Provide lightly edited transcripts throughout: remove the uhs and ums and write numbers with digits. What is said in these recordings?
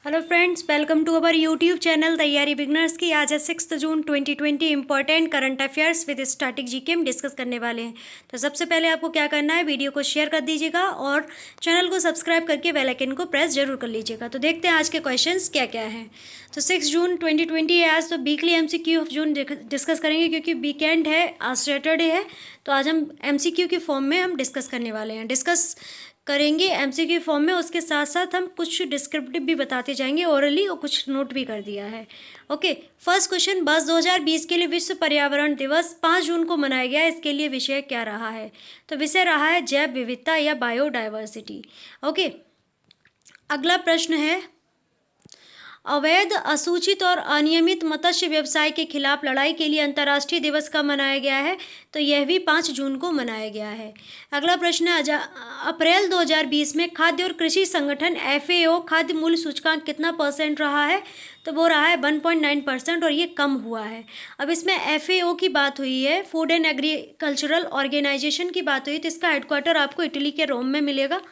Hello friends, welcome to our YouTube channel तैयारी beginners की। आज है 6 जून 2020। Important current affairs with static GK हम डिस्कस करने वाले हैं। तो सबसे पहले आपको क्या करना है, वीडियो को शेयर कर दीजिएगा और चैनल को सब्सक्राइब करके बेल आइकन को प्रेस जरूर कर लीजिएगा। तो देखते हैं आज के क्वेश्चंस क्या क्या हैं। तो 6 जून 2020 है आज, तो weekly MCQ of June discuss करेंगे क्योंकि वीकेंड है, आज सैटरडे है। तो आज हम एमसीक्यू के फॉर्म में हम डिस्कस करने वाले हैं, डिस्कस करेंगे एमसीक्यू फॉर्म में। उसके साथ साथ हम कुछ डिस्क्रिप्टिव भी बताते जाएंगे ओरली, और कुछ नोट भी कर दिया है। ओके, फर्स्ट क्वेश्चन, वर्ष 2020 के लिए विश्व पर्यावरण दिवस 5 जून को मनाया गया, इसके लिए विषय क्या रहा है? तो विषय रहा है जैव विविधता या बायोडाइवर्सिटी। ओके, अगला प्रश्न है, अवैध, असूचित और अनियमित मत्स्य व्यवसाय के खिलाफ लड़ाई के लिए अंतर्राष्ट्रीय दिवस कब मनाया गया है? तो यह भी 5 जून को मनाया गया है। अगला प्रश्न है, अप्रैल 2020 में खाद्य और कृषि संगठन FAO खाद्य मूल्य सूचकांक कितना % रहा है? तो वो रहा है 1.9% और ये कम हुआ है। अब इसमें FAO की बात हुई है, फूड एंड एग्रीकल्चरल ऑर्गेनाइजेशन की बात हुई, तो इसका हेडक्वार्टर आपको इटली के रोम में मिलेगा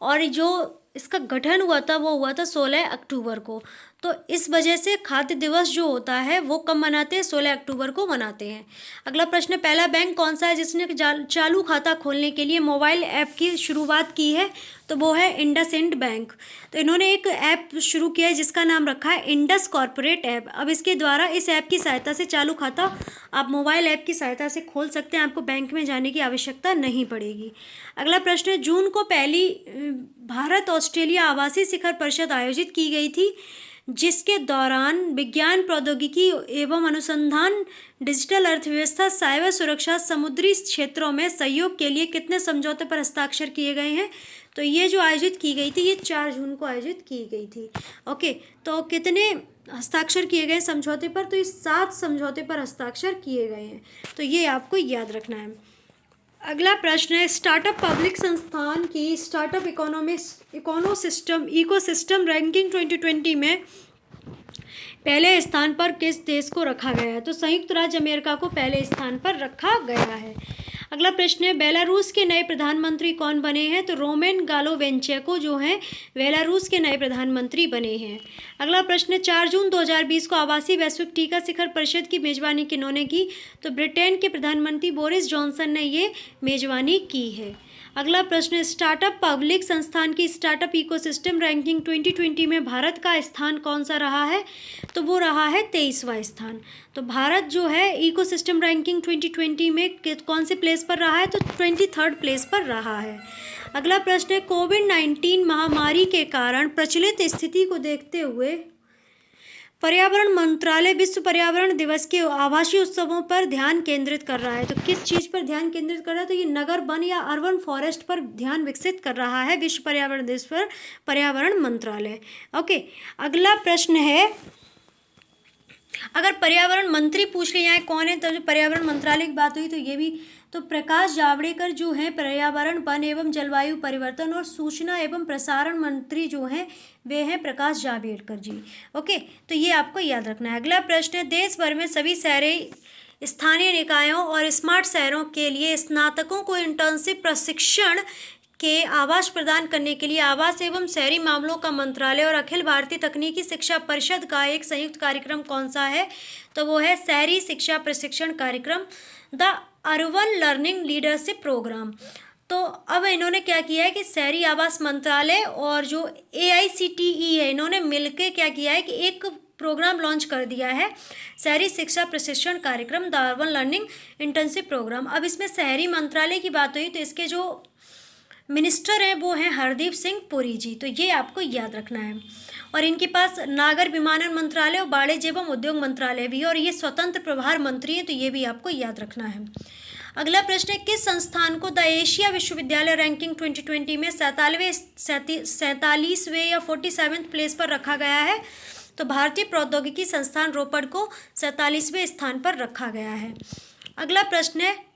और जो इसका गठन हुआ था वो हुआ था 16 अक्टूबर को। तो इस वजह से खाद्य दिवस जो होता है वो कब मनाते हैं? 16 अक्टूबर को मनाते हैं। अगला प्रश्न, पहला बैंक कौन सा है जिसने चालू खाता खोलने के लिए मोबाइल ऐप की शुरुआत की है? तो वो है इंडसइंड बैंक। तो इन्होंने एक ऐप शुरू किया है जिसका नाम रखा है इंडस कॉर्पोरेट ऐप। अब इसके द्वारा, इस ऐप की सहायता से चालू खाता आप मोबाइल ऐप की सहायता से खोल सकते हैं, आपको बैंक में जाने की आवश्यकता नहीं पड़ेगी। अगला प्रश्न, जून को पहली भारत ऑस्ट्रेलिया आवासीय शिखर परिषद आयोजित की गई थी, जिसके दौरान विज्ञान, प्रौद्योगिकी एवं अनुसंधान, डिजिटल अर्थव्यवस्था, साइबर सुरक्षा, समुद्री क्षेत्रों में सहयोग के लिए कितने समझौते पर हस्ताक्षर किए गए हैं? तो ये जो आयोजित की गई थी, ये 4 जून को आयोजित की गई थी। ओके, तो कितने हस्ताक्षर किए गए समझौते पर? तो इस 7 समझौते पर हस्ताक्षर किए गए हैं, तो ये आपको याद रखना है। अगला प्रश्न है, स्टार्टअप पब्लिक संस्थान की स्टार्टअप इकोसिस्टम रैंकिंग 2020 में पहले स्थान पर किस देश को रखा गया है? तो संयुक्त राज्य अमेरिका को पहले स्थान पर रखा गया है। अगला प्रश्न है, बेलारूस के नए प्रधानमंत्री कौन बने हैं? तो रोमेन गालोवेंचेको जो हैं बेलारूस के नए प्रधानमंत्री बने हैं। अगला प्रश्न है, 4 जून 2020 को आवासीय वैश्विक टीका शिखर परिषद की मेजबानी किन्होंने की? तो ब्रिटेन के प्रधानमंत्री बोरिस जॉनसन ने ये मेजबानी की है। अगला प्रश्न, स्टार्टअप पब्लिक संस्थान की स्टार्टअप इकोसिस्टम रैंकिंग 2020 में भारत का स्थान कौन सा रहा है? तो वो रहा है 23वां स्थान। तो भारत जो है इकोसिस्टम रैंकिंग 2020 में कौन से प्लेस पर रहा है? तो 23rd प्लेस पर रहा है। अगला प्रश्न है, कोविड-19 महामारी के कारण प्रचलित स्थिति को देखते हुए पर्यावरण मंत्रालय विश्व पर्यावरण दिवस के आभासी उत्सवों पर ध्यान केंद्रित कर रहा है। तो किस चीज़ पर ध्यान केंद्रित कर रहा है? तो ये नगर वन या अर्बन फॉरेस्ट पर ध्यान विकसित कर रहा है विश्व पर्यावरण दिवस पर पर्यावरण मंत्रालय। ओके, अगला प्रश्न है, अगर पर्यावरण मंत्री पूछ रहे हैं कौन है, तो जो पर्यावरण मंत्रालय की बात हुई तो ये भी, तो प्रकाश जावड़ेकर जो हैं पर्यावरण, वन एवं जलवायु परिवर्तन और सूचना एवं प्रसारण मंत्री जो हैं वे हैं प्रकाश जावड़ेकर जी। ओके, तो ये आपको याद रखना है। अगला प्रश्न है, देश भर में सभी शहरी स्थानीय निकायों और स्मार्ट शहरों के लिए स्नातकों को इंटर्नशिप प्रशिक्षण के आवास प्रदान करने के लिए आवास एवं शहरी मामलों का मंत्रालय और अखिल भारतीय तकनीकी शिक्षा परिषद का एक संयुक्त कार्यक्रम कौन सा है? तो वो है शहरी शिक्षा प्रशिक्षण कार्यक्रम, the urban learning leadership program. तो अब इन्होंने क्या किया है कि शहरी आवास मंत्रालय और जो AICTE है, इन्होंने मिलकर क्या किया है कि एक प्रोग्राम लॉन्च कर दिया है, शहरी शिक्षा प्रशिक्षण कार्यक्रम, the urban learning internship program. अब इसमें शहरी मंत्रालय की बात हुई तो इसके जो मिनिस्टर हैं वो हैं हरदीप सिंह पुरी जी, तो ये आपको याद रखना है। और इनके पास नागर विमानन मंत्रालय और वाणिज्य एवं उद्योग मंत्रालय भी है, और ये स्वतंत्र प्रभार मंत्री हैं, तो ये भी आपको याद रखना है। अगला प्रश्न है, किस संस्थान को द एशिया विश्वविद्यालय रैंकिंग 2020 में 47वें या 47वें प्लेस पर रखा गया है? तो भारतीय प्रौद्योगिकी संस्थान रोपड़ को 47वें स्थान पर रखा गया है। अगला प्रश्न है,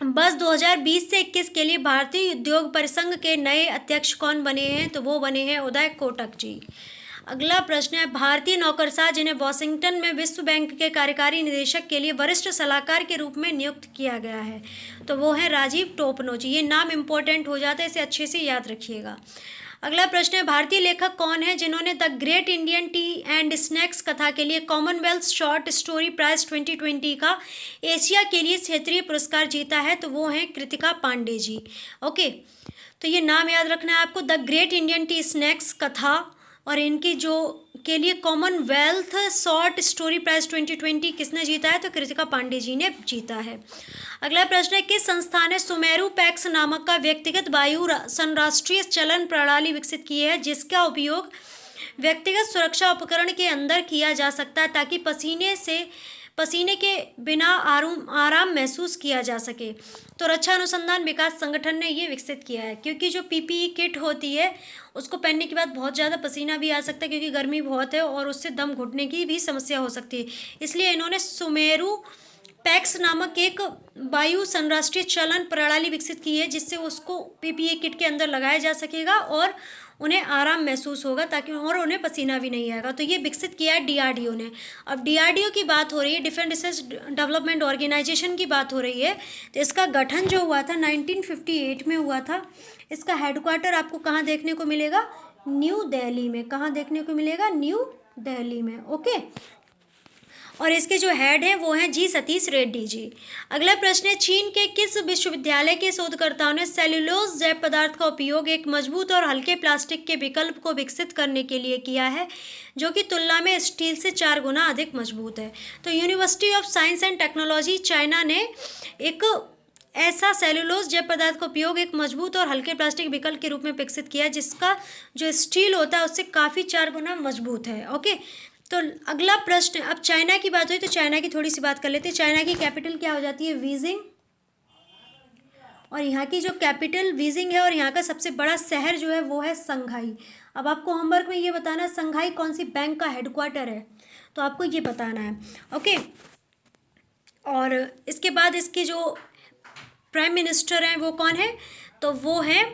वर्ष 2020 से 21 के लिए भारतीय उद्योग परिसंघ के नए अध्यक्ष कौन बने हैं? तो वो बने हैं उदय कोटक जी। अगला प्रश्न है, भारतीय नौकरशाह जिन्हें वॉशिंगटन में विश्व बैंक के कार्यकारी निदेशक के लिए वरिष्ठ सलाहकार के रूप में नियुक्त किया गया है? तो वो है राजीव टोपनो जी। ये नाम इंपॉर्टेंट हो जाता है, इसे अच्छे से याद रखिएगा। अगला प्रश्न है, भारतीय लेखक कौन है जिन्होंने the great Indian T and snacks कथा के लिए कॉमनवेल्थ शॉर्ट स्टोरी प्राइज 2020 का एशिया के लिए क्षेत्रीय पुरस्कार जीता है? तो वो हैं कृतिका पांडे जी। ओके, तो ये नाम याद रखना है आपको, the great Indian T snacks कथा, और इनकी जो के लिए कॉमनवेल्थ शॉर्ट स्टोरी प्राइज 2020 किसने जीता है? तो कृतिका पांडे जी ने जीता है। अगला प्रश्न है, किस संस्था ने सुमेरु पैक्स नामक का व्यक्तिगत वायु संराष्ट्रीय चलन प्रणाली विकसित की है, जिसका उपयोग व्यक्तिगत सुरक्षा उपकरण के अंदर किया जा सकता है ताकि पसीने के बिना आराम महसूस किया जा सके? तो रक्षा अनुसंधान विकास संगठन ने ये विकसित किया है, क्योंकि जो पीपीई किट होती है उसको पहनने के बाद बहुत ज़्यादा पसीना भी आ सकता है, क्योंकि गर्मी बहुत है और उससे दम घुटने की भी समस्या हो सकती है। इसलिए इन्होंने सुमेरु पैक्स नामक एक वायु संराष्ट्रीय चलन प्रणाली विकसित की है, जिससे उसको पीपीई किट के अंदर लगाया जा सकेगा और उन्हें आराम महसूस होगा, ताकि और उन्हें पसीना भी नहीं आएगा। तो ये विकसित किया है डीआरडीओ ने। अब डीआरडीओ की बात हो रही है, डिफेंस रिसर्च डेवलपमेंट ऑर्गेनाइजेशन की बात हो रही है, तो इसका गठन जो हुआ था 1958 में हुआ था। इसका हेडक्वार्टर आपको कहाँ देखने को मिलेगा? न्यू दिल्ली में। कहाँ देखने को मिलेगा? न्यू दिल्ली में। ओके, और इसके जो हेड हैं वो हैं जी सतीश रेड्डी जी। अगला प्रश्न है, चीन के किस विश्वविद्यालय के शोधकर्ताओं ने सेल्यूलोज जैव पदार्थ का उपयोग एक मजबूत और हल्के प्लास्टिक के विकल्प को विकसित करने के लिए किया है, जो कि तुलना में स्टील से 4 गुना अधिक मजबूत है? तो university of science and technology China ने एक ऐसा सेल्यूलोज जैव पदार्थ का उपयोग एक मजबूत और हल्के प्लास्टिक विकल्प के रूप में विकसित किया है, जिसका जो स्टील होता है उससे काफ़ी 4 गुना मजबूत है। ओके, तो अगला प्रश्न, अब चाइना की बात हुई तो चाइना की थोड़ी सी बात कर लेते हैं। चाइना की कैपिटल क्या हो जाती है? बीजिंग। और यहाँ की जो कैपिटल बीजिंग है और यहाँ का सबसे बड़ा शहर जो है वो है संघाई। अब आपको होमवर्क में ये बताना है संघाई कौन सी बैंक का हेडक्वार्टर है, तो आपको ये बताना है। ओके, और इसके बाद इसके जो प्राइम मिनिस्टर हैं वो कौन है? तो वो है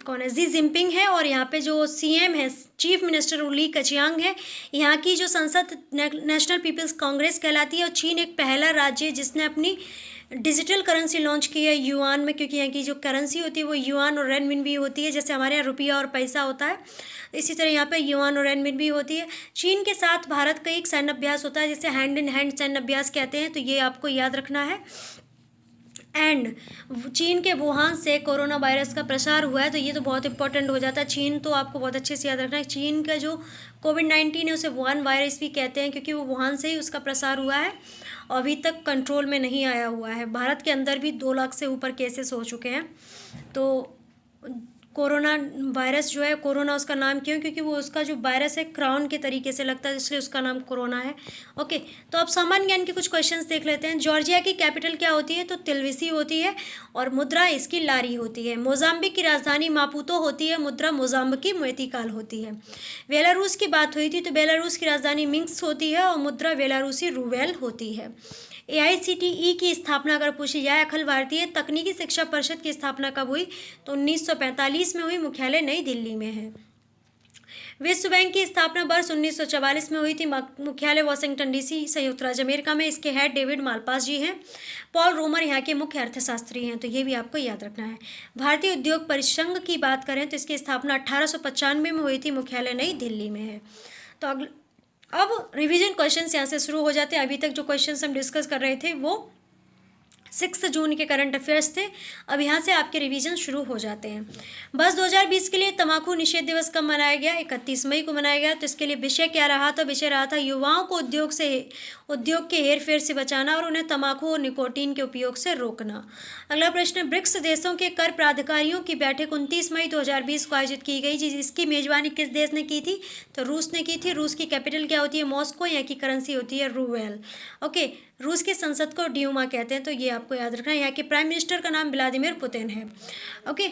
कौन है? जी जिनपिंग है। और यहाँ पे जो सीएम है, चीफ मिनिस्टर ली कचियांग है। यहाँ की जो संसद नेशनल पीपल्स कांग्रेस कहलाती है। और चीन एक पहला राज्य है जिसने अपनी डिजिटल करेंसी लॉन्च की है युआन में, क्योंकि यहाँ की जो करेंसी होती है वो युआन और रेनमिनबी होती है। जैसे हमारे यहाँ रुपया और पैसा होता है, इसी तरह यहाँ पे युआन और रेनमिनबी होती है। चीन के साथ भारत का एक सैन्य अभ्यास होता है, जिसे हैंड इन हैंड सैन्य अभ्यास कहते हैं, तो ये आपको याद रखना है। एंड चीन के वुहान से कोरोना वायरस का प्रसार हुआ है, तो ये तो बहुत इंपॉर्टेंट हो जाता है। चीन तो आपको बहुत अच्छे से याद रखना है। चीन का जो कोविड-19 है उसे वुहान वायरस भी कहते हैं, क्योंकि वो वुहान से ही उसका प्रसार हुआ है और अभी तक कंट्रोल में नहीं आया हुआ है। भारत के अंदर भी 2 लाख से ऊपर केसेस हो चुके हैं। तो कोरोना वायरस जो है, कोरोना उसका नाम क्यों? क्योंकि वो उसका जो वायरस है क्राउन के तरीके से लगता है, इसलिए उसका नाम कोरोना है। ओके, तो अब सामान्य ज्ञान के कुछ क्वेश्चंस देख लेते हैं। जॉर्जिया की कैपिटल क्या होती है? तो तिल्विसी होती है और मुद्रा इसकी लारी होती है। मोजाम्बिक की राजधानी मापुतो होती है, मुद्रा मोजाम्बिकी मोतीकाल होती है। बेलारूस की बात हुई थी, तो बेलारूस की राजधानी मिन्स्क होती है और मुद्रा बेलारूसी रूबेल होती है। AICTE की स्थापना अगर पूछी जाए, अखिल भारतीय तकनीकी शिक्षा परिषद की स्थापना कब हुई? तो 1945 में हुई, मुख्यालय नई दिल्ली में है। विश्व बैंक की स्थापना वर्ष 1944 में हुई थी, मुख्यालय वॉशिंगटन DC संयुक्त राज्य अमेरिका में। इसके हेड डेविड मालपास जी हैं। पॉल रोमर यहाँ के मुख्य अर्थशास्त्री हैं, तो ये भी आपको याद रखना है। भारतीय उद्योग परिसंघ की बात करें तो इसकी स्थापना 1895 में हुई थी, मुख्यालय नई दिल्ली में है। तो अब रिवीजन क्वेश्चंस यहाँ से शुरू हो जाते हैं। अभी तक जो क्वेश्चंस हम डिस्कस कर रहे थे वो 6 जून के करंट अफेयर्स थे। अब यहाँ से आपके रिवीजन शुरू हो जाते हैं। बस 2020 के लिए तंबाकू निषेध दिवस कब मनाया गया? 31 मई को मनाया गया। तो इसके लिए विषय क्या रहा था? विषय रहा था युवाओं को उद्योग के हेरफेर से बचाना और उन्हें तंबाकू और निकोटीन के उपयोग से रोकना। अगला प्रश्न, ब्रिक्स देशों के कर प्राधिकारियों की बैठक 29 मई 2020 को आयोजित की गई। जिसकी मेजबानी किस देश ने की थी? तो रूस ने की थी। रूस की कैपिटल क्या होती है? मॉस्को। यहाँ की करेंसी होती है रूबेल। ओके, रूस की संसद को ड्यूमा कहते हैं, तो ये आपको याद रखना है। यहाँ के प्राइम मिनिस्टर का नाम व्लादिमीर पुतिन है। ओके,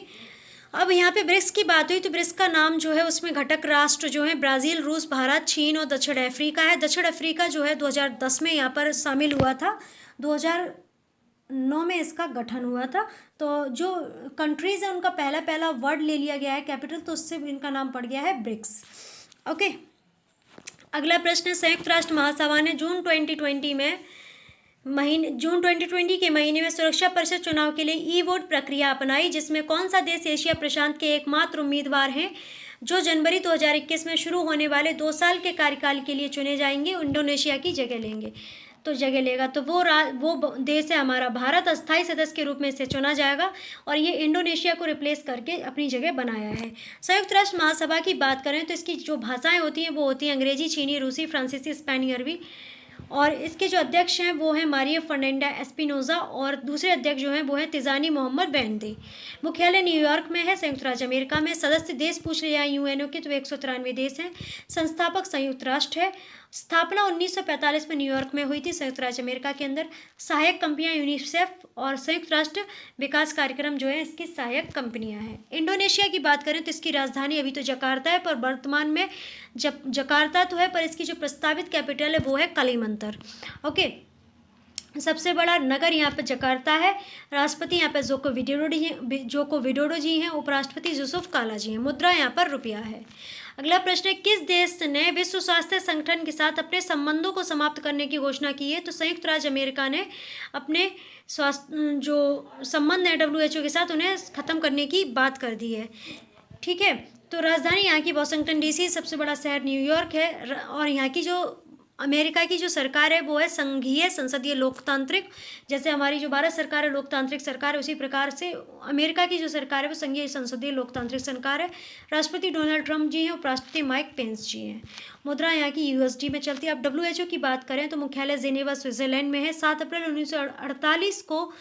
अब यहाँ पे ब्रिक्स की बात हुई तो ब्रिक्स का नाम जो है उसमें घटक राष्ट्र जो है ब्राज़ील, रूस, भारत, चीन और दक्षिण अफ्रीका है। दक्षिण अफ्रीका जो है 2010 में यहाँ पर शामिल हुआ था, 2009 में इसका गठन हुआ था। तो जो कंट्रीज़ है उनका पहला वर्ड ले लिया गया है कैपिटल, तो उससे इनका नाम पड़ गया है ब्रिक्स। ओके, अगला प्रश्न, संयुक्त राष्ट्र महासभा ने जून 2020 में महीने जून 2020 के महीने में सुरक्षा परिषद चुनाव के लिए ई वोट प्रक्रिया अपनाई, जिसमें कौन सा देश एशिया प्रशांत के एकमात्र उम्मीदवार हैं जो जनवरी 2021 में शुरू होने वाले 2 साल के कार्यकाल के लिए चुने जाएंगे, इंडोनेशिया की जगह लेंगे तो जगह लेगा। तो वो देश है हमारा भारत, अस्थायी सदस्य के रूप में इसे चुना जाएगा और ये इंडोनेशिया को रिप्लेस करके अपनी जगह बनाया है। संयुक्त राष्ट्र महासभा की बात करें तो इसकी जो भाषाएं होती हैं वो होती हैं अंग्रेजी, चीनी, रूसी, फ्रांसीसी, स्पेनी, अरबी। और इसके जो अध्यक्ष हैं वो हैं मारिया फर्नांडा एस्पिनोजा और दूसरे अध्यक्ष जो हैं वो हैं तिजानी मोहम्मद बेंदे। मुख्यालय न्यूयॉर्क में है, संयुक्त राज्य अमेरिका में। सदस्य देश पूछ लिया यूएनओ के तो 193 देश हैं। संस्थापक संयुक्त राष्ट्र है। स्थापना 1945 में न्यूयॉर्क में हुई थी, संयुक्त राज्य अमेरिका के अंदर। सहायक कंपनियां यूनिसेफ और संयुक्त राष्ट्र विकास कार्यक्रम जो है इसकी सहायक कंपनियां हैं। इंडोनेशिया की बात करें तो इसकी राजधानी अभी तो जकार्ता है, पर वर्तमान में जकार्ता तो है पर इसकी जो प्रस्तावित कैपिटल है वो है कलिमंतर। ओके, सबसे बड़ा नगर यहाँ पे जकार्ता है। राष्ट्रपति यहाँ पे जोको विडोडो जी हैं। उपराष्ट्रपति यूसुफ काला जी हैं। मुद्रा यहाँ पर रुपया है। अगला प्रश्न है, किस देश ने विश्व स्वास्थ्य संगठन के साथ अपने संबंधों को समाप्त करने की घोषणा की है? तो संयुक्त राज्य अमेरिका ने अपने स्वास्थ्य जो संबंध है WHO के साथ उन्हें ख़त्म करने की बात कर दी है। ठीक है, तो राजधानी यहाँ की वाशिंगटन DC, सबसे बड़ा शहर न्यूयॉर्क है और यहाँ की जो अमेरिका की जो सरकार है वो है संघीय संसदीय लोकतांत्रिक। जैसे हमारी जो भारत सरकार है लोकतांत्रिक सरकार है, उसी प्रकार से अमेरिका की जो सरकार है वो संघीय संसदीय लोकतांत्रिक सरकार है। राष्ट्रपति डोनाल्ड ट्रंप जी हैं, उपराष्ट्रपति माइक पेंस जी हैं। मुद्रा यहाँ की USD में चलती है। अब WHO की बात करें तो मुख्यालय जिनेवा स्विट्जरलैंड में है। 7 अप्रैल 1948 को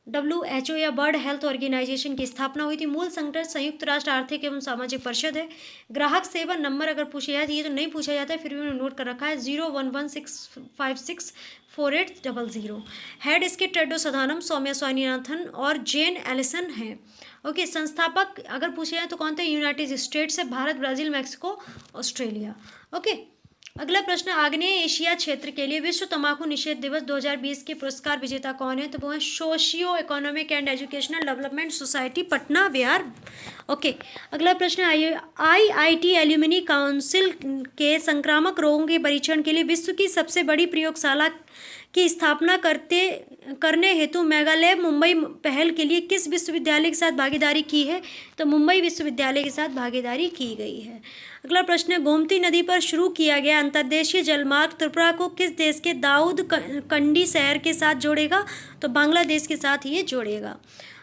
WHO या वर्ल्ड हेल्थ ऑर्गेनाइजेशन की स्थापना हुई थी। मूल संगठन संयुक्त राष्ट्र आर्थिक एवं सामाजिक परिषद है। ग्राहक सेवा नंबर अगर पूछा जाए, ये तो नहीं पूछा जाता है फिर भी मैंने नोट कर रखा है, 0116564800। हेड इसके टेड्रो सदानम, सौम्या स्वामीनाथन और जेन एलिसन हैं। ओके, संस्थापक अगर पूछे जाए तो कौन थे? यूनाइटेड स्टेट्स है, Bharat, Brazil, Mexico, Australia. Okay, अगला प्रश्न, आग्नेय एशिया क्षेत्र के लिए विश्व तंबाकू निषेध दिवस 2020 के पुरस्कार विजेता कौन है? तो वो है socio economic and educational development society, Patna Bihar. Okay, अगला प्रश्न, IIT एल्यूमिनी काउंसिल के संक्रामक रोगों के परीक्षण के लिए विश्व की सबसे बड़ी प्रयोगशाला की स्थापना करने हेतु मेगालैब मुंबई पहल के लिए किस विश्वविद्यालय के साथ भागीदारी की है? तो मुंबई विश्वविद्यालय के साथ भागीदारी की गई है। अगला प्रश्न है, गोमती नदी पर शुरू किया गया अंतर्देशीय जलमार्ग त्रिपुरा को किस देश के दाऊद कंडी शहर के साथ जोड़ेगा? तो बांग्लादेश के साथ ये जोड़ेगा।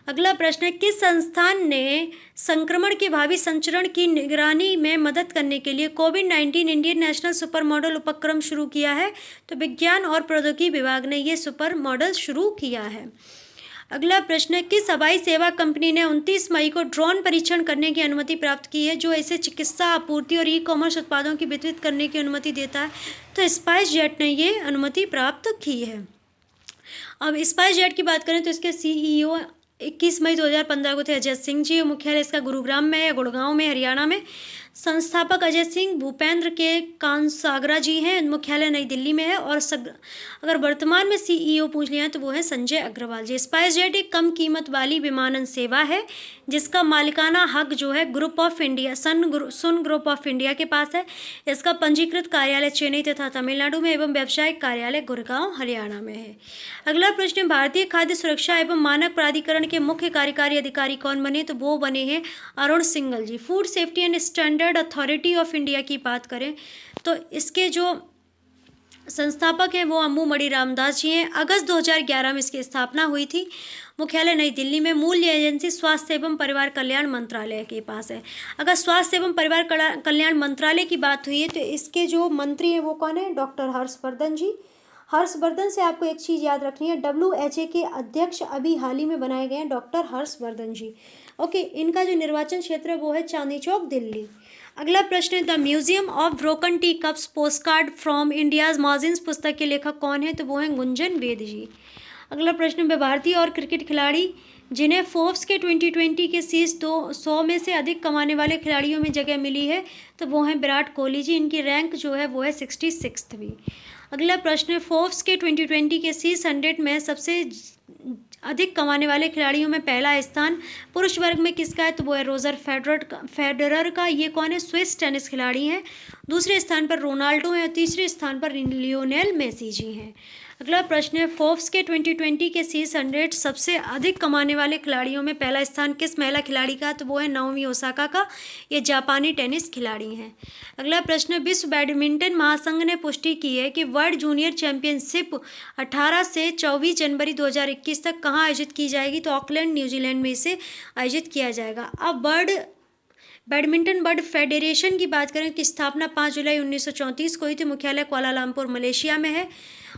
अगला प्रश्न है, किस संस्थान ने संक्रमण के भावी संचरण की निगरानी में मदद करने के लिए कोविड-19 इंडियन नेशनल सुपर मॉडल उपक्रम शुरू किया है? तो विज्ञान और प्रौद्योगिकी विभाग ने ये सुपर मॉडल शुरू किया है। अगला प्रश्न है, किस हवाई सेवा कंपनी ने 29 मई को ड्रोन परीक्षण करने की अनुमति प्राप्त की है जो इसे चिकित्सा आपूर्ति और ई-कॉमर्स उत्पादों की वितरित करने की अनुमति देता है? तो स्पाइस जेट ने ये अनुमति प्राप्त की है। अब स्पाइस जेट की बात करें तो इसके CEO 21 मई 2015 को थे अजय सिंह जी। मुख्यालय इसका गुरुग्राम में है, गुड़गांव में, हरियाणा में। संस्थापक अजय सिंह भूपेंद्र के कांसागरा जी हैं। मुख्यालय नई दिल्ली में है और अगर वर्तमान में CEO पूछ लिया है तो वो है संजय अग्रवाल जी। स्पाइस जेट एक कम कीमत वाली विमानन सेवा है जिसका मालिकाना हक जो है group of India soon group of India के पास है। इसका पंजीकृत कार्यालय चेन्नई तथा तमिलनाडु में एवं व्यावसायिक कार्यालय गुड़गांव हरियाणा में है। अगला प्रश्न, भारतीय खाद्य सुरक्षा एवं मानक प्राधिकरण के मुख्य कार्यकारी अधिकारी कौन बने? तो वो बने हैं Arun Singhal ji. Food safety and standard authority of India की बात करें तो इसके जो संस्थापक हैं वो अम्बू मणि रामदास जी हैं। अगस्त 2011 में इसकी स्थापना हुई थी। मुख्यालय नई दिल्ली में। मूल एजेंसी स्वास्थ्य एवं परिवार कल्याण मंत्रालय के पास है। अगर स्वास्थ्य एवं परिवार कल्याण मंत्रालय की बात हुई है तो इसके जो मंत्री हैं वो कौन है? डॉक्टर हर्षवर्धन जी। हर्षवर्धन से आपको एक चीज़ याद रखनी है, WHO के अध्यक्ष अभी हाल ही में बनाए गए हैं डॉक्टर हर्षवर्धन जी। ओके, इनका जो निर्वाचन क्षेत्र है वो है चांदनी चौक, दिल्ली। अगला प्रश्न है, the museum of broken tea cups postcard from India's margins पुस्तक के लेखक कौन है? तो वो हैं गुंजन वेद जी। अगला प्रश्न, वे भारतीय और क्रिकेट खिलाड़ी जिन्हें फोर्ब्स के 2020 के शीर्ष 200 में से अधिक कमाने वाले खिलाड़ियों में जगह मिली है तो वो हैं विराट कोहली जी। इनकी रैंक जो है वो है 66वीं। अगला प्रश्न है, फोर्ब्स के 2020 के शीर्ष 100 में सबसे अधिक कमाने वाले खिलाड़ियों में पहला स्थान पुरुष वर्ग में किसका है? तो वो है रोजर फेडरर का। ये कौन है? स्विस टेनिस खिलाड़ी हैं। दूसरे स्थान पर रोनाल्डो हैं और तीसरे स्थान पर लियोनेल मेसी जी हैं। अगला प्रश्न है, फोर्ब्स के 2020 के शीर्ष 100 सबसे अधिक कमाने वाले खिलाड़ियों में पहला स्थान किस महिला खिलाड़ी का? तो वो है नाओमी ओसाका का। ये जापानी टेनिस खिलाड़ी हैं। अगला प्रश्न है, विश्व बैडमिंटन महासंघ ने पुष्टि की है कि वर्ल्ड जूनियर चैंपियनशिप 18 से 24 जनवरी 2021 तक कहाँ आयोजित की जाएगी? तो ऑकलैंड, न्यूजीलैंड में इसे आयोजित किया जाएगा। अब बैडमिंटन वर्ल्ड फेडरेशन की बात करें कि स्थापना 5 जुलाई 1934 को हुई थी। मुख्यालय कुआलालंपुर मलेशिया में है।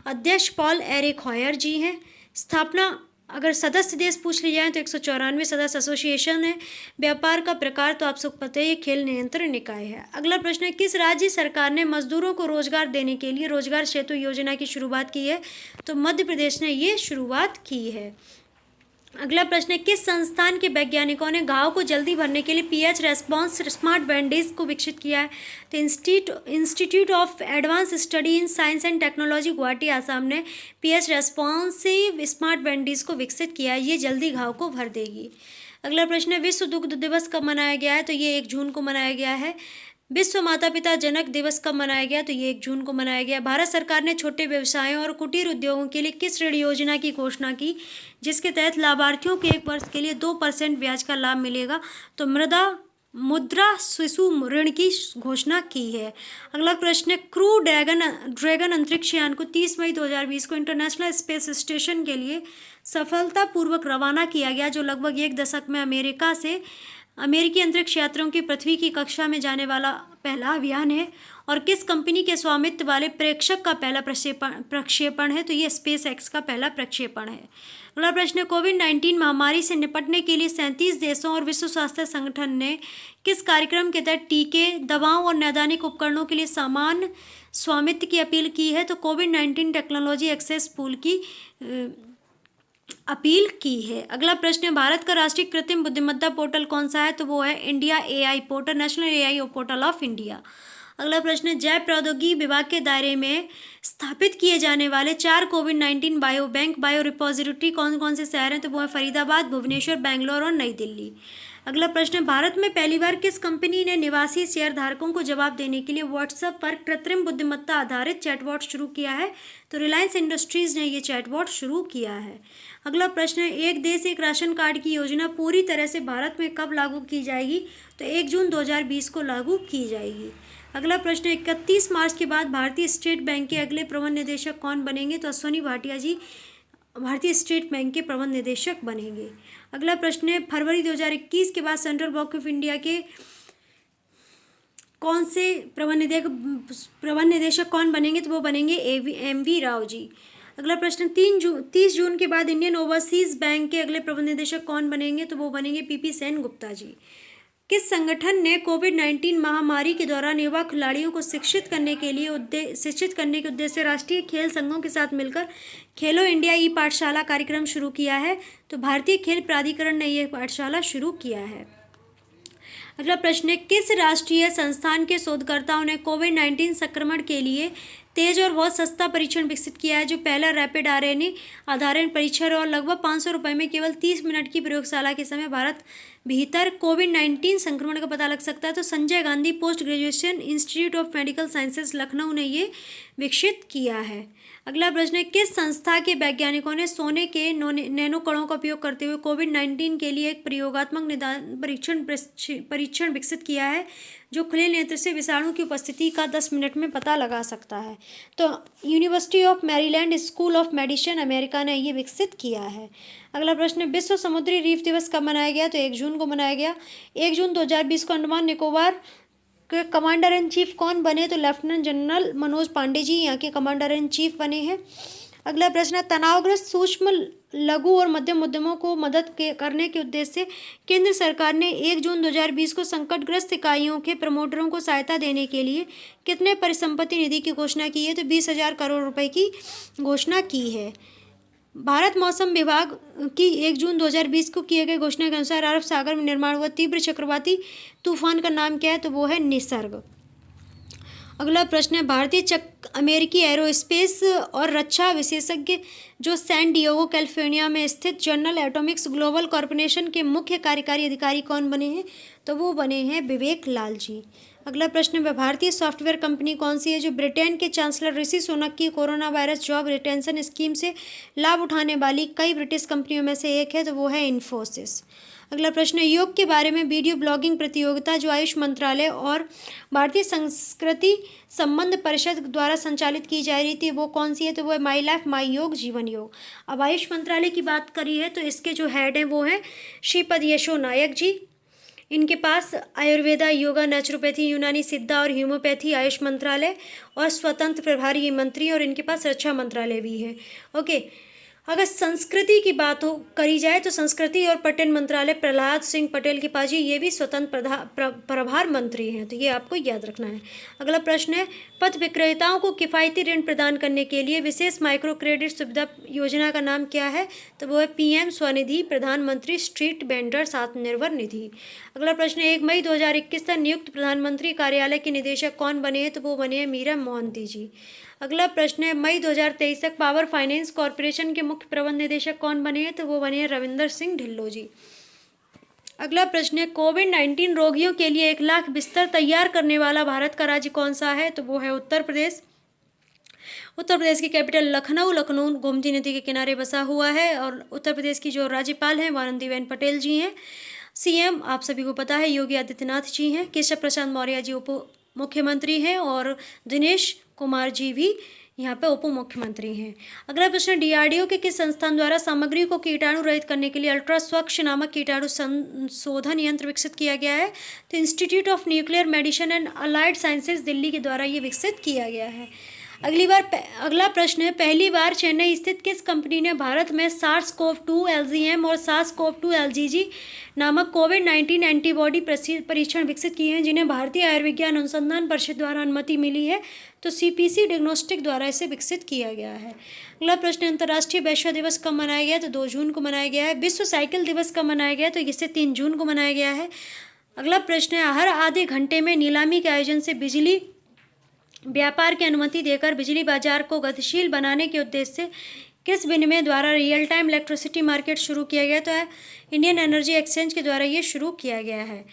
अध्यक्ष पॉल एरिक हॉयर जी हैं। स्थापना अगर सदस्य देश पूछ लिए जाएँ तो 194 सदस्य एसोसिएशन है। व्यापार का प्रकार तो आप सबको पता है, ये खेल नियंत्रण निकाय है। अगला प्रश्न है, किस राज्य सरकार ने मजदूरों को रोजगार देने के लिए रोजगार सेतु योजना की शुरुआत की है? तो मध्य प्रदेश ने ये शुरुआत की है। अगला प्रश्न है, किस संस्थान के वैज्ञानिकों ने घाव को जल्दी भरने के लिए पीएच रेस्पॉन्स स्मार्ट बैंडेज को विकसित किया है? तो institute of advance study in science and technology Guwahati Assam ने पीएच रेस्पॉन्सिव स्मार्ट बैंडेज को विकसित किया है। ये जल्दी घाव को भर देगी। अगला प्रश्न है, विश्व दुग्ध दिवस कब मनाया गया है? तो ये 1 जून को मनाया गया है। विश्व माता पिता जनक दिवस कब मनाया गया? तो ये 1 जून को मनाया गया। भारत सरकार ने छोटे व्यवसायों और कुटीर उद्योगों के लिए किस ऋण योजना की घोषणा की, जिसके तहत लाभार्थियों को 1 वर्ष के लिए 2% ब्याज का लाभ मिलेगा? तो मुद्रा शिशु ऋण की घोषणा की है। अगला प्रश्न है, क्रू ड्रैगन अंतरिक्ष यान को 30 मई 2020 को इंटरनेशनल स्पेस स्टेशन के लिए सफलतापूर्वक रवाना किया गया, जो लगभग 1 दशक में अमेरिकी अंतरिक्ष यात्रियों की पृथ्वी की कक्षा में जाने वाला पहला अभियान है। और किस कंपनी के स्वामित्व वाले प्रेक्षक का पहला प्रक्षेपण है? तो ये स्पेस एक्स का पहला प्रक्षेपण है। अगला प्रश्न है, कोविड-19 महामारी से निपटने के लिए 37 देशों और विश्व स्वास्थ्य संगठन ने किस कार्यक्रम के तहत टीके, दवाओं और नैदानिक उपकरणों के लिए समान स्वामित्व की अपील की है? तो कोविड-19 टेक्नोलॉजी एक्सेस पूल की अपील की है। अगला प्रश्न है, भारत का राष्ट्रीय कृत्रिम बुद्धिमत्ता पोर्टल कौन सा है? तो वो है India AI portal, national AI portal of India. अगला प्रश्न है, जैव प्रौद्योगिकी विभाग के दायरे में स्थापित किए जाने वाले 4 कोविड-19 बायो बैंक बायो रिपोजिटरी कौन कौन से शहर हैं? तो वो है फरीदाबाद, भुवनेश्वर, बेंगलोर और नई दिल्ली। अगला प्रश्न है, भारत में पहली बार किस कंपनी ने निवासी शेयर धारकों को जवाब देने के लिए व्हाट्सएप पर कृत्रिम बुद्धिमत्ता आधारित चैटबॉट शुरू किया है? तो रिलायंस इंडस्ट्रीज ने ये चैटबॉट शुरू किया है। अगला प्रश्न है, एक देश एक राशन कार्ड की योजना पूरी तरह से भारत में कब लागू की जाएगी? तो 1 जून 2020 को लागू की जाएगी। अगला प्रश्न है, 31 मार्च के बाद भारतीय स्टेट बैंक के अगले प्रबंध निदेशक कौन बनेंगे? तो अश्वनी भाटिया जी भारतीय स्टेट बैंक के प्रबंध निदेशक बनेंगे। अगला प्रश्न है, फरवरी 2021 के बाद सेंट्रल बैंक ऑफ इंडिया के कौन से प्रबंध निदेशक कौन बनेंगे? तो वो बनेंगे MV राव जी। अगला प्रश्न, 30 जून के बाद इंडियन ओवरसीज बैंक के अगले प्रबंध निदेशक कौन बनेंगे? तो वो बनेंगे PP सेन गुप्ता जी। किस संगठन ने कोविड-19 महामारी के दौरान युवा खिलाड़ियों को शिक्षित करने के उद्देश्य से राष्ट्रीय खेल संघों के साथ मिलकर खेलो इंडिया ई पाठशाला कार्यक्रम शुरू किया है? तो भारतीय खेल प्राधिकरण ने यह पाठशाला शुरू किया है। अगला प्रश्न है, किस राष्ट्रीय संस्थान के शोधकर्ताओं ने कोविड-19 संक्रमण के लिए तेज और बहुत सस्ता परीक्षण विकसित किया है, जो पहला रैपिड RNA आधारित परीक्षण और लगभग 500 रुपये में केवल 30 मिनट की प्रयोगशाला के समय भारत भीतर कोविड-19 संक्रमण का पता लग सकता है? तो Sanjay Gandhi post graduation institute of medical sciences Lucknow ने ये विकसित किया है। अगला प्रश्न है, किस संस्था के वैज्ञानिकों ने सोने के नैनो कणों का उपयोग करते हुए कोविड-19 के लिए एक प्रयोगात्मक निदान परीक्षण विकसित किया है, जो खुले नेत्र से विषाणु की उपस्थिति का 10 मिनट में पता लगा सकता है? तो university of Maryland school of medicine America ने ये विकसित किया है। अगला प्रश्न है, विश्व समुद्री रीफ दिवस कब मनाया गया? तो 1 जून को मनाया गया। 1 जून 2020 को अंडमान निकोबार के कमांडर इन चीफ कौन बने? तो लेफ्टिनेंट जनरल मनोज पांडे जी यहाँ के कमांडर इन चीफ बने हैं। अगला प्रश्न है, तनावग्रस्त सूक्ष्म लघु और मध्यम उद्यमों को मदद करने के उद्देश्य से केंद्र सरकार ने 1 जून 2020 को संकटग्रस्त इकाइयों के प्रमोटरों को सहायता देने के लिए कितने परिसंपत्ति निधि की घोषणा की है? तो 20,000 करोड़ रुपए की घोषणा की है। भारत मौसम विभाग की 1 जून 2020 को किए गए घोषणा के अनुसार अरब सागर में निर्माण हुआ तीव्र चक्रवाती तूफान का नाम क्या है? तो वो है निसर्ग। अगला प्रश्न है, अमेरिकी एरोस्पेस और रक्षा विशेषज्ञ जो सैन डिएगो कैलिफोर्निया में स्थित जनरल एटॉमिक्स ग्लोबल कॉर्पोरेशन के मुख्य कार्यकारी अधिकारी कौन बने हैं? तो वो बने हैं विवेक लाल जी। अगला प्रश्न, वह भारतीय सॉफ्टवेयर कंपनी कौन सी है जो ब्रिटेन के चांसलर ऋषि सुनक की corona virus job retention scheme से लाभ उठाने वाली कई ब्रिटिश कंपनियों में से एक है? तो वो है इन्फोसिस। अगला प्रश्न, योग के बारे में वीडियो ब्लॉगिंग प्रतियोगिता जो आयुष मंत्रालय और भारतीय संस्कृति संबंध परिषद द्वारा संचालित की जा रही थी, वो कौन सी है? तो वो है माई लाइफ माई योग जीवन योग। अब आयुष मंत्रालय की बात करी है तो इसके जो हेड हैं वो हैं श्रीपद यशो नायक जी। इनके पास आयुर्वेदा, योगा, नेचुरोपैथी, यूनानी सिद्धा और होम्योपैथी आयुष मंत्रालय और स्वतंत्र प्रभारी मंत्री, और इनके पास रक्षा मंत्रालय भी है। ओके, अगर संस्कृति की बात हो करी जाए तो संस्कृति और पर्यटन मंत्रालय प्रहलाद सिंह पटेल के पास ये भी स्वतंत्र प्रभार मंत्री हैं, तो ये आपको याद रखना है। अगला प्रश्न है, पथ विक्रेताओं को किफ़ायती ऋण प्रदान करने के लिए विशेष माइक्रो क्रेडिट सुविधा योजना का नाम क्या है? तो वो है पीएम स्वनिधि, प्रधानमंत्री स्ट्रीट वेंडर्स आत्मनिर्भर निधि। अगला प्रश्न है, 1 मई 2021 तक नियुक्त प्रधानमंत्री कार्यालय के निदेशक कौन बने हैं? तो वो बने हैं मीरा मोहंती जी। अगला प्रश्न है, मई 2023 तक पावर फाइनेंस कॉरपोरेशन के मुख्य प्रबंध निदेशक कौन बने हैं? तो वो बने हैं रविंदर सिंह ढिल्लों जी। अगला प्रश्न है, कोविड-19 रोगियों के लिए 1 लाख बिस्तर तैयार करने वाला भारत का राज्य कौन सा है? तो वो है उत्तर प्रदेश। उत्तर प्रदेश की कैपिटल लखनऊ। लखनऊ गोमती नदी के किनारे बसा हुआ है और उत्तर प्रदेश की जो राज्यपाल हैं वो आनंदीबेन पटेल जी हैं। सीएम आप सभी को पता है योगी आदित्यनाथ जी हैं। केशव प्रसाद मौर्य जी उप मुख्यमंत्री हैं और दिनेश कुमार जी भी यहाँ पे उप मुख्यमंत्री हैं। अगला प्रश्न, डीआरडीओ के किस संस्थान द्वारा सामग्री को कीटाणु रहित करने के लिए अल्ट्रा स्वच्छ नामक कीटाणु संशोधन यंत्र विकसित किया गया है? तो institute of nuclear medicine and allied sciences Delhi के द्वारा ये विकसित किया गया है। अगला प्रश्न है, पहली बार चेन्नई स्थित किस कंपनी ने भारत में SARS-CoV-2 LGM और SARS-CoV-2 LGG नामक कोविड-19 एंटीबॉडी परीक्षण विकसित किए हैं, जिन्हें भारतीय आयुर्विज्ञान अनुसंधान परिषद द्वारा अनुमति मिली है? तो CPC डिग्नोस्टिक द्वारा इसे विकसित किया गया है। अगला प्रश्न, अंतर्राष्ट्रीय वैश्विक दिवस कब मनाया गया? तो 2 जून को मनाया गया है। विश्व साइकिल दिवस कब मनाया गया? तो इसे 3 जून को मनाया गया है। अगला प्रश्न है, हर आधे घंटे में नीलामी के आयोजन से बिजली व्यापार की अनुमति देकर बिजली बाजार को गतिशील बनाने के उद्देश्य से किस विनिमय द्वारा रियल टाइम इलेक्ट्रिसिटी मार्केट शुरू किया गया? तो है इंडियन एनर्जी एक्सचेंज के द्वारा ये शुरू किया गया है।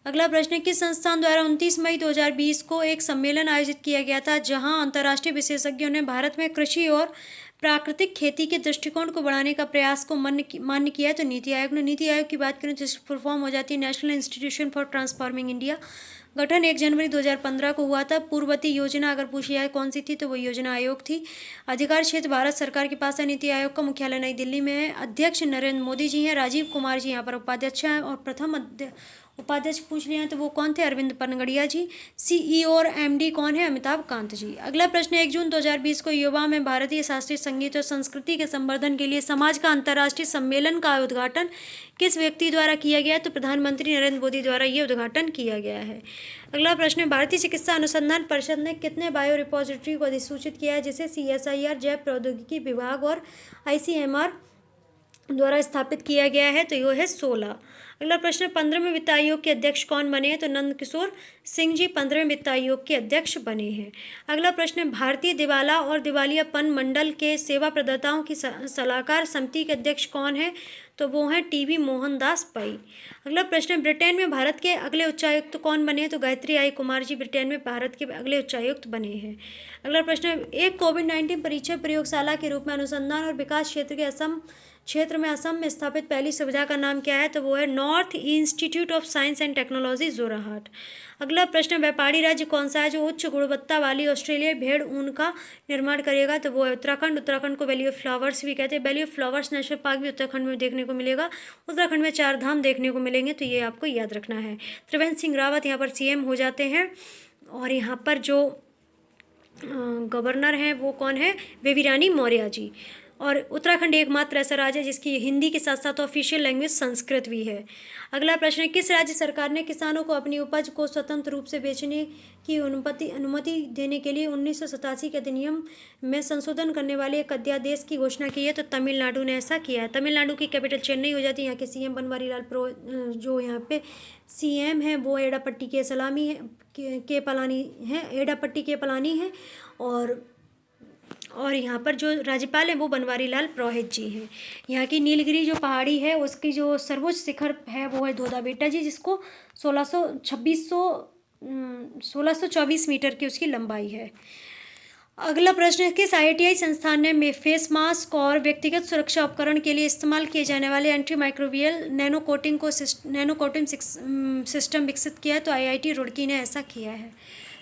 अगला प्रश्न, किस संस्थान द्वारा 29 मई 2020 को एक सम्मेलन आयोजित किया गया था जहां अंतर्राष्ट्रीय विशेषज्ञों ने भारत में कृषि और प्राकृतिक खेती के दृष्टिकोण को बढ़ाने का प्रयास को मान्य किया? तो नीति आयोग ने। नीति आयोग की बात करें जिस फुल फॉर्म हो जाती है national institution for transforming India. गठन 1 जनवरी 2015 को हुआ था। पूर्ववर्ती योजना अगर पूछी जाए कौन सी थी तो वो योजना आयोग थी। अधिकार क्षेत्र भारत सरकार के पास है। नीति आयोग का मुख्यालय नई दिल्ली में है। अध्यक्ष नरेंद्र मोदी जी हैं। राजीव कुमार जी यहाँ पर उपाध्यक्ष हैं और प्रथम उपाध्यक्ष पूछ लिए हैं तो वो कौन थे? अरविंद पनगड़िया जी। CEO और MD कौन है? अमिताभ कांत जी। अगला प्रश्न, 1 जून 2020 को युवा में भारतीय शास्त्रीय संगीत और संस्कृति के संवर्धन के लिए समाज का अंतर्राष्ट्रीय सम्मेलन का उद्घाटन किस व्यक्ति द्वारा किया गया? तो प्रधानमंत्री नरेंद्र मोदी द्वारा ये उद्घाटन किया गया है। अगला प्रश्न, भारतीय चिकित्सा अनुसंधान परिषद ने कितने बायो रिपोजिटरी को अधिसूचित किया है जिसे CSIR जैव प्रौद्योगिकी विभाग और ICMR द्वारा स्थापित किया गया है? तो यह है 16। अगला प्रश्न, 15वें वित्त आयोग के अध्यक्ष कौन बने हैं? तो नंद किशोर सिंह जी 15वें वित्त आयोग के अध्यक्ष बने हैं। अगला प्रश्न, भारतीय दिवाला और दिवालियापन मंडल के सेवा प्रदाताओं की सलाहकार समिति के अध्यक्ष कौन है? तो वो हैं TB मोहनदास पई। अगला प्रश्न, ब्रिटेन में भारत के अगले उच्चायुक्त कौन बने? तो गायत्री आई कुमार जी ब्रिटेन में भारत के अगले उच्चायुक्त बने हैं। अगला प्रश्न, एक कोविड-19 परीक्षण प्रयोगशाला के रूप में अनुसंधान और विकास क्षेत्र में असम में स्थापित पहली सुविधा का नाम क्या है? तो वो है north institute of science and technology Jorhat. अगला प्रश्न, व्यापारी राज्य कौन सा है जो उच्च गुणवत्ता वाली ऑस्ट्रेलियाई भेड़ ऊन का निर्माण करेगा? तो वो है उत्तराखंड। उत्तराखंड को वैली ऑफ फ्लावर्स भी कहते हैं। Valley of flowers national park भी उत्तराखंड में देखने को मिलेगा। उत्तराखंड में 4 धाम देखने को मिलेंगे, तो ये आपको याद रखना है। त्रिवेंद्र सिंह रावत यहाँ पर CM हो जाते हैं और यहाँ पर जो गवर्नर हैं वो कौन है? बेबी रानी मौर्य जी। और उत्तराखंड एकमात्र ऐसा राज्य है जिसकी हिंदी के साथ साथ ऑफिशियल लैंग्वेज संस्कृत भी है। अगला प्रश्न है, किस राज्य सरकार ने किसानों को अपनी उपज को स्वतंत्र रूप से बेचने की अनुमति देने के लिए 1987 के अधिनियम में संशोधन करने वाले एक अध्यादेश की घोषणा की है? तो तमिलनाडु ने ऐसा किया है। तमिलनाडु की कैपिटल चेन्नई हो जाती है। यहाँ के CM बनवारीलाल जो यहाँ पे CM है वो एडापट्टी के सलामी है के पलानी हैं, एडापट्टी के पलानी हैं और यहाँ पर जो राज्यपाल हैं वो बनवारीलाल पुरोहित जी हैं। यहाँ की नीलगिरी जो पहाड़ी है उसकी जो सर्वोच्च शिखर है वो है धोदा बेटा जी, जिसको 2600 1624 मीटर की उसकी लंबाई है। अगला प्रश्न है, किस IITI संस्थान ने फेस मास्क और व्यक्तिगत सुरक्षा उपकरण के लिए इस्तेमाल किए जाने वाले anti microbial nano coating system विकसित किया है? तो IIT रुड़की ने ऐसा किया है।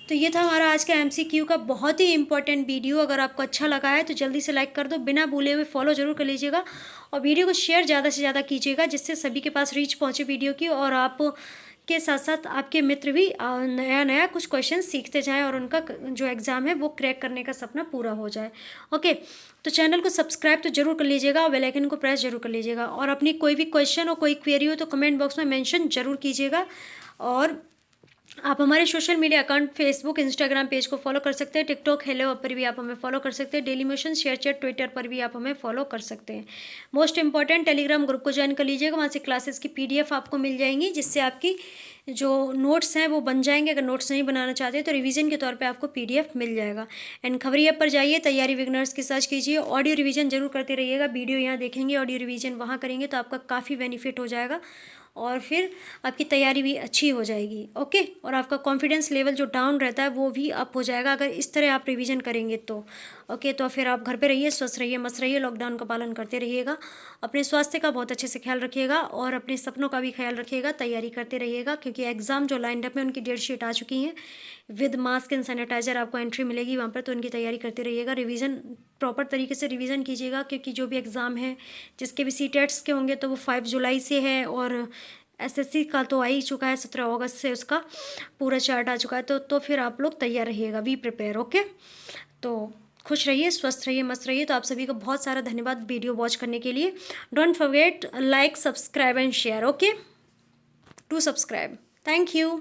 तो ये था हमारा आज का MCQ का बहुत ही इंपॉर्टेंट वीडियो। अगर आपको अच्छा लगा है तो जल्दी से लाइक कर दो, बिना भूले हुए फॉलो जरूर कर लीजिएगा और वीडियो को शेयर ज़्यादा से ज़्यादा कीजिएगा, जिससे सभी के पास रीच पहुँचे वीडियो की, और आप के साथ साथ आपके मित्र भी नया नया कुछ क्वेश्चन सीखते जाएं और उनका जो एग्ज़ाम है वो क्रैक करने का सपना पूरा हो जाए। ओके, तो चैनल को सब्सक्राइब तो जरूर कर लीजिएगा और बेल आइकन को प्रेस जरूर कर लीजिएगा, और अपनी कोई भी क्वेश्चन और कोई क्वेरी हो तो कमेंट बॉक्स में मेंशन जरूर कीजिएगा। और आप हमारे social media account Facebook Instagram page को फॉलो कर सकते हैं, टिकटॉक हेलो पर भी आप हमें फॉलो कर सकते हैं, daily motion share chat Twitter पर भी आप हमें फॉलो कर सकते हैं। मोस्ट इंपॉर्टेंट, टेलीग्राम ग्रुप को ज्वाइन कर लीजिएगा, वहाँ से क्लासेस की PDF आपको मिल जाएंगी, जिससे आपकी जो नोट्स हैं वो बन जाएंगे। अगर नोट्स नहीं बनाना चाहते तो रिवीजन के तौर पे आपको PDF मिल जाएगा। एंड खबरी ऐप पर जाइए, तैयारी बिगनर्स की सर्च कीजिए, ऑडियो रिवीजन जरूर करते रहिएगा। वीडियो यहाँ देखेंगे, ऑडियो रिवीजन वहाँ करेंगे, तो आपका काफ़ी बेनिफिट हो जाएगा और फिर आपकी तैयारी भी अच्छी हो जाएगी। ओके, और आपका कॉन्फिडेंस लेवल जो डाउन रहता है वो भी अप हो जाएगा अगर इस तरह आप रिवीजन करेंगे तो। ओके, तो फिर आप घर पे रहिए, स्वस्थ रहिए, मस्त रहिए, लॉकडाउन का पालन करते रहिएगा, अपने स्वास्थ्य का बहुत अच्छे से ख्याल रखिएगा और अपने सपनों का भी ख्याल रखिएगा, तैयारी करते रहिएगा, क्योंकि एग्ज़ाम जो लाइंड अप में उनकी डेट शीट आ चुकी हैं, विद मास्क एंड सैनिटाइजर आपको एंट्री मिलेगी वहाँ पर, तो उनकी तैयारी करते रहिएगा। रिवीजन प्रॉपर तरीके से रिवीजन कीजिएगा, क्योंकि जो भी एग्ज़ाम है जिसके भी CTETs के होंगे तो वो 5 जुलाई से है, और SSC का तो आ ही चुका है, 17 अगस्त से उसका पूरा चार्ट आ चुका है। तो फिर आप लोग तैयार रहिएगा, बी प्रिपेयर। ओके, तो खुश रहिए, स्वस्थ रहिए, मस्त रहिए। तो आप सभी को बहुत सारा धन्यवाद वीडियो वॉच करने के लिए। Don't forget like, subscribe and share. Okay, to subscribe. Thank you.